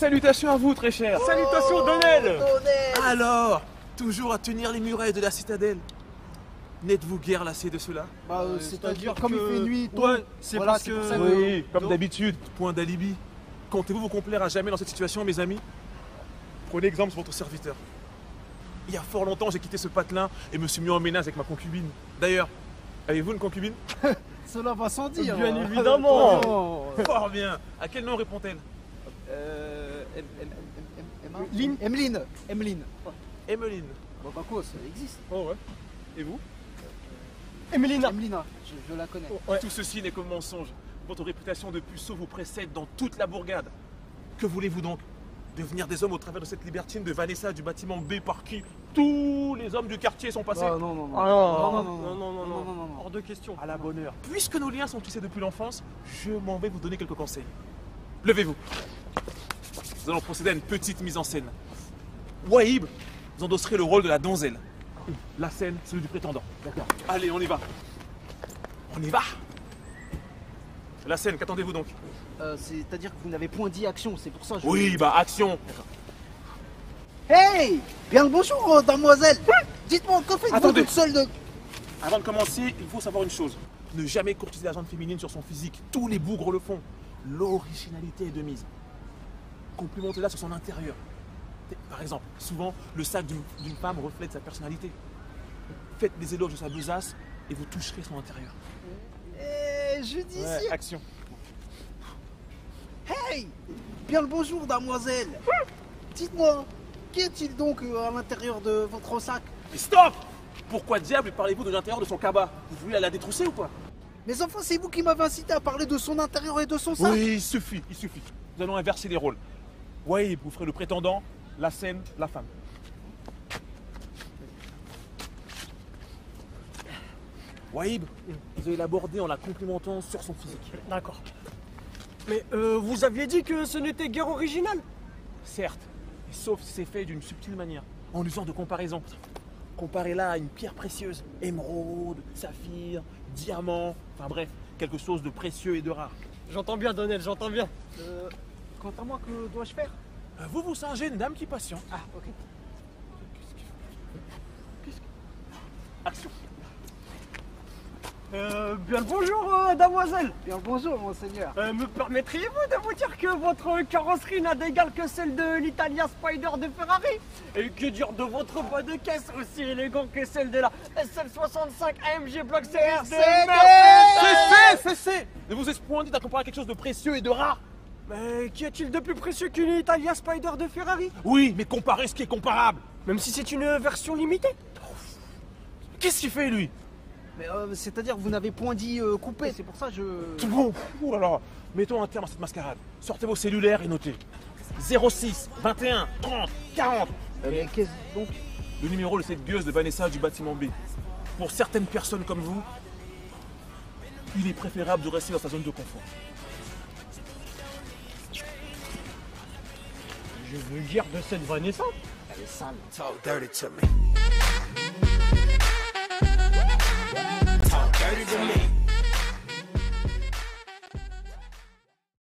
Salutations à vous, très cher. Salutations, Donnel. Alors, toujours à tenir les murailles de la citadelle. N'êtes-vous guère lassé de cela? c'est-à-dire comme que- il fait nuit, tôt. Ouais, c'est Voilà, parce c'est pour que... ça que- Oui, comme d'habitude, point d'alibi. Comptez-vous vous complaire à jamais dans cette situation, mes amis? Prenez exemple sur votre serviteur. Il y a fort longtemps, j'ai quitté ce patelin et me suis mis en ménage avec ma concubine. D'ailleurs, avez-vous une concubine? Cela va sans dire. Bien évidemment. Fort bien. À quel nom répond-elle? Emeline. Emmeline. Bon, bah quoi, ça existe. Oh ouais. Et vous? Emilina. Emelina, je la connais. Ouais. Tout ceci n'est que mensonge. Votre réputation de puceau vous précède dans toute la bourgade. Que voulez-vous donc? Devenir des hommes au travers de cette libertine de Vanessa du bâtiment B par qui tous les hommes du quartier sont passés? Ah, non. Ah non. Hors de question. À la bonne heure. Puisque nos liens sont tissés depuis l'enfance, je m'en vais vous donner quelques conseils. Levez-vous. Nous allons procéder à une petite mise en scène. Wahib, vous endosserez le rôle de la donzelle. La scène, celui du prétendant. D'accord. Allez, on y va. On y va. La scène, qu'attendez-vous donc? C'est-à-dire que vous n'avez point dit action, c'est pour ça que je... Oui, bah action. Hey! Bien le bonjour, mademoiselle. Dites-moi, que faites-vous Attendez. toute seule de... Avant de commencer, il faut savoir une chose. Ne jamais courtiser la gente féminine sur son physique. Tous les bougres le font. L'originalité est de mise. Complimentez-la sur son intérieur. Par exemple, souvent, le sac d'une femme reflète sa personnalité. Faites des éloges de sa besace et vous toucherez son intérieur. Judicieux. Action. Hey! Bien le bonjour, mademoiselle. Dites-moi, qu'y a-t-il donc à l'intérieur de votre sac? Mais stop! Pourquoi diable parlez-vous de l'intérieur de son cabas? Vous voulez la détrousser ou quoi? Mais enfin, c'est vous qui m'avez incité à parler de son intérieur et de son sac. Oui, il suffit. Nous allons inverser les rôles. Oui, vous ferez le prétendant, la scène, la femme. Wahib, vous allez l'aborder en la complimentant sur son physique. D'accord. Mais vous aviez dit que ce n'était guère original. Certes, sauf si c'est fait d'une subtile manière, en usant de comparaisons. Comparez-la à une pierre précieuse, émeraude, saphir, diamant, enfin bref, quelque chose de précieux et de rare. J'entends bien, Donnel, j'entends bien. Quant à moi, que dois-je faire? Vous vous singez une dame qui patiente. Ah, ok. Action. Bien le bonjour, damoiselle. Bien le bonjour, monseigneur. Me permettriez-vous de vous dire que votre carrosserie n'a d'égal que celle de l'Italia Spider de Ferrari? Et que dire de votre bas de caisse aussi élégant que celle de la SL65 AMG Block Series de Mercedes? Cessez! Ne vous est-ce point dit à comparer quelque chose de précieux et de rare? Mais qu'y a-t-il de plus précieux qu'une Italia Spider de Ferrari? Oui, mais comparez ce qui est comparable. Même si c'est une version limitée? Qu'est-ce qu'il fait lui? Mais c'est-à-dire que vous n'avez point dit couper, c'est pour ça que je... Tout bon. Ouh là là. Mettons un terme à cette mascarade. Sortez vos cellulaires et notez. 06 21 30 40. Mais qu'est-ce donc? Le numéro de cette gueuse de Vanessa du bâtiment B. Pour certaines personnes comme vous, il est préférable de rester dans sa zone de confort. Je veux dire de cette Vanessa? Elle est sale. Talk dirty to me.